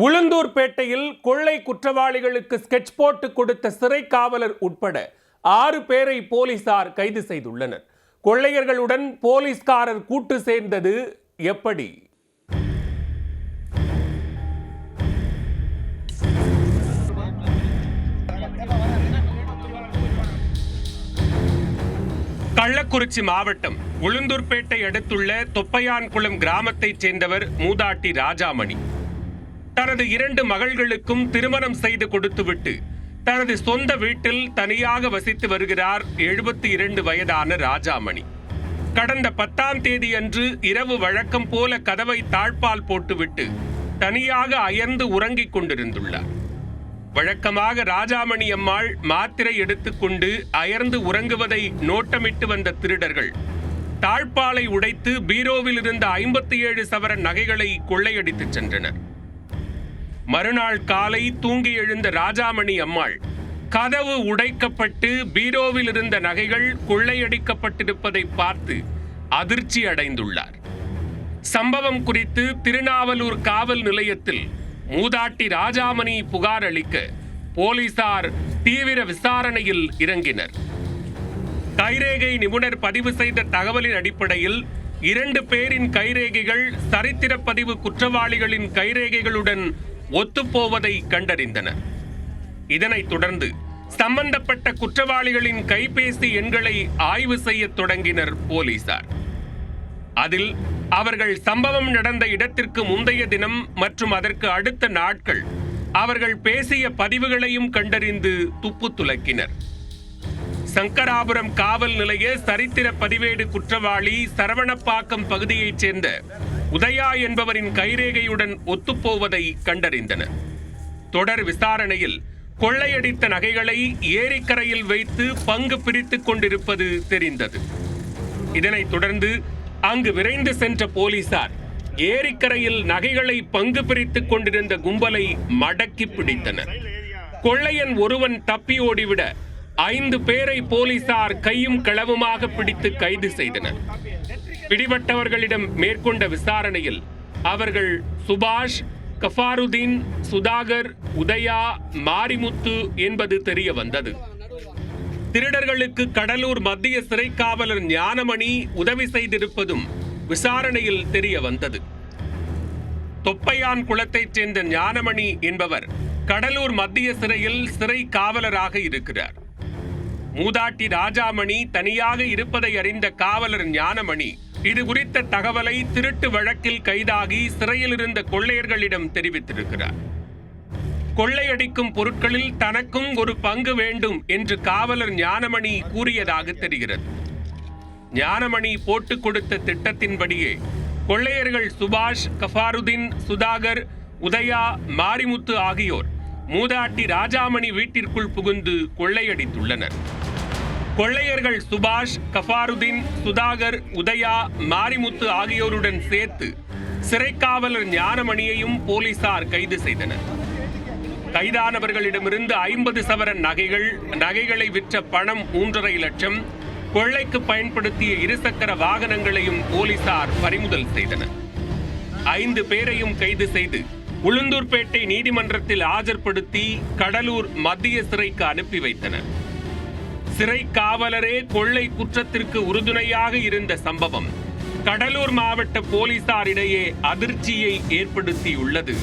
உளுந்தூர்பேட்டையில் கொள்ளை குற்றவாளிகளுக்கு ஸ்கெட்ச் போட்டு கொடுத்த சிறை காவலர் உட்பட 6 பேரை போலீசார் கைது செய்துள்ளனர். கொள்ளையர்களுடன் போலீஸ்காரர் கூட்டு சேர்ந்தது எப்படி? கள்ளக்குறிச்சி மாவட்டம் உளுந்தூர்பேட்டை அடுத்துள்ள தொப்பையான்குளம் கிராமத்தைச் சேர்ந்தவர் மூதாட்டி ராஜாமணி. தனது 2 மகள்களுக்கும் திருமணம் செய்து கொடுத்துவிட்டு தனது சொந்த வீட்டில் தனியாக வசித்து வருகிறார் 72 வயதான ராஜாமணி. கடந்த 10ஆம் தேதி அன்று இரவு வழக்கம் போல கதவை தாழ்பால் போட்டுவிட்டு தனியாக அயர்ந்து உறங்கிக் கொண்டிருந்துள்ளார். வழக்கமாக ராஜாமணி அம்மாள் மாத்திரை எடுத்துக்கொண்டு அயர்ந்து உறங்குவதை நோட்டமிட்டு வந்த திருடர்கள் தாழ்பாலை உடைத்து பீரோவில் இருந்த 57 சவரன் நகைகளை கொள்ளையடித்து சென்றனர். மறுநாள் காலை தூங்கி எழுந்த ராஜாமணி அம்மாள் கதவு உடைக்கப்பட்டு பீரோவில் இருந்த நகைகள் கொள்ளையடிக்கப்பட்டிருப்பதை பார்த்து அதிர்ச்சி அடைந்துள்ளார். சம்பவம் குறித்து திருநாவலூர் காவல் நிலையத்தில் மூதாட்டி ராஜாமணி புகார் அளிக்க போலீசார் தீவிர விசாரணையில் இறங்கினர். கைரேகை நிபுணர் பதிவு செய்த தகவலின் அடிப்படையில் 2 பேரின் கைரேகைகள் சரித்திர பதிவு குற்றவாளிகளின் கைரேகைகளுடன் ஒத்துப்போவதை கண்டறிந்தனர். இதனைத் தொடர்ந்து சம்பந்தப்பட்ட குற்றவாளிகளின் கைபேசி எண்களை ஆய்வு செய்ய தொடங்கினர் போலீசார். அதில் அவர்கள் சம்பவம் நடந்த இடத்திற்கு முந்தைய தினம் மற்றும் அதற்கு அடுத்த நாட்கள் அவர்கள் பேசிய பதிவுகளையும் கண்டறிந்து துப்பு துலக்கினர். சங்கராபுரம் காவல் நிலைய சரித்திர பதிவேடு குற்றவாளி சரவணப்பாக்கம் பகுதியைச் சேர்ந்த உதயா என்பவரின் கைரேகையுடன் ஒத்துப்போவதை கண்டறிந்தனர். தொடர் விசாரணையில் கொள்ளையடித்த நகைகளை ஏரிக்கரையில் வைத்து பங்கு பிரித்துக் கொண்டிருப்பது தெரிந்தது. இதனைத் தொடர்ந்து அங்கு விரைந்து சென்ற போலீசார் ஏரிக்கரையில் நகைகளை பங்கு பிரித்துக் கொண்டிருந்த கும்பலை மடக்கி பிடித்தனர். கொள்ளையன் ஒருவன் தப்பி ஓடிவிட 5 பேரை போலீசார் கையும் களவுமாக பிடித்து கைது செய்தனர். பிடிபட்டவர்களிடம் மேற்கொண்ட விசாரணையில் அவர்கள் சுபாஷ், கஃபாருதீன், சுதாகர், உதயா, மாரிமுத்து என்பது தெரிய வந்தது. திருடர்களுக்கு கடலூர் மத்திய சிறை காவலர் ஞானமணி உதவி செய்திருப்பதும் விசாரணையில் தெரிய வந்தது. தொப்பையான் குளத்தைச் சேர்ந்த ஞானமணி என்பவர் கடலூர் மத்திய சிறையில் சிறை காவலராக இருக்கிறார். மூதாட்டி ராஜாமணி தனியாக இருப்பதை அறிந்த காவலர் ஞானமணி இது குறித்த தகவலை திருட்டு வழக்கில் கைதாகி சிறையில் இருந்த கொள்ளையர்களிடம் தெரிவித்திருக்கிறார். கொள்ளையடிக்கும் பொருட்களில் தனக்கும் ஒரு பங்கு வேண்டும் என்று காவலர் ஞானமணி கூறியதாக தெரிகிறது. ஞானமணி போட்டுக் கொடுத்த திட்டத்தின்படியே கொள்ளையர்கள் சுபாஷ், கஃபாருதீன், சுதாகர், உதயா, மாரிமுத்து ஆகியோர் மூதாட்டி ராஜாமணி வீட்டிற்குள் புகுந்து கொள்ளையடித்துள்ளனர். கொள்ளையர்கள் சுபாஷ், கஃபாருதீன், சுதாகர், உதயா, மாரிமுத்து ஆகியோருடன் சேர்த்து சிறைக்காவலர் ஞானமணியையும் போலீசார் கைது செய்தனர். கைதானவர்களிடமிருந்து 50 சவரன் நகைகளை விற்ற பணம் 3.5 லட்சம், கொள்ளைக்கு பயன்படுத்திய 2 சக்கர வாகனங்களையும் போலீசார் பறிமுதல் செய்தனர். 5 பேரையும் கைது செய்து உளுந்தூர்பேட்டை நீதிமன்றத்தில் ஆஜர்படுத்தி கடலூர் மத்திய சிறைக்கு அனுப்பி வைத்தனர். சிறை காவலரே கொள்ளை குற்றத்திற்கு உறுதுணையாக இருந்த சம்பவம் கடலூர் மாவட்ட போலீசாரிடையே அதிர்ச்சியை ஏற்படுத்தியுள்ளது.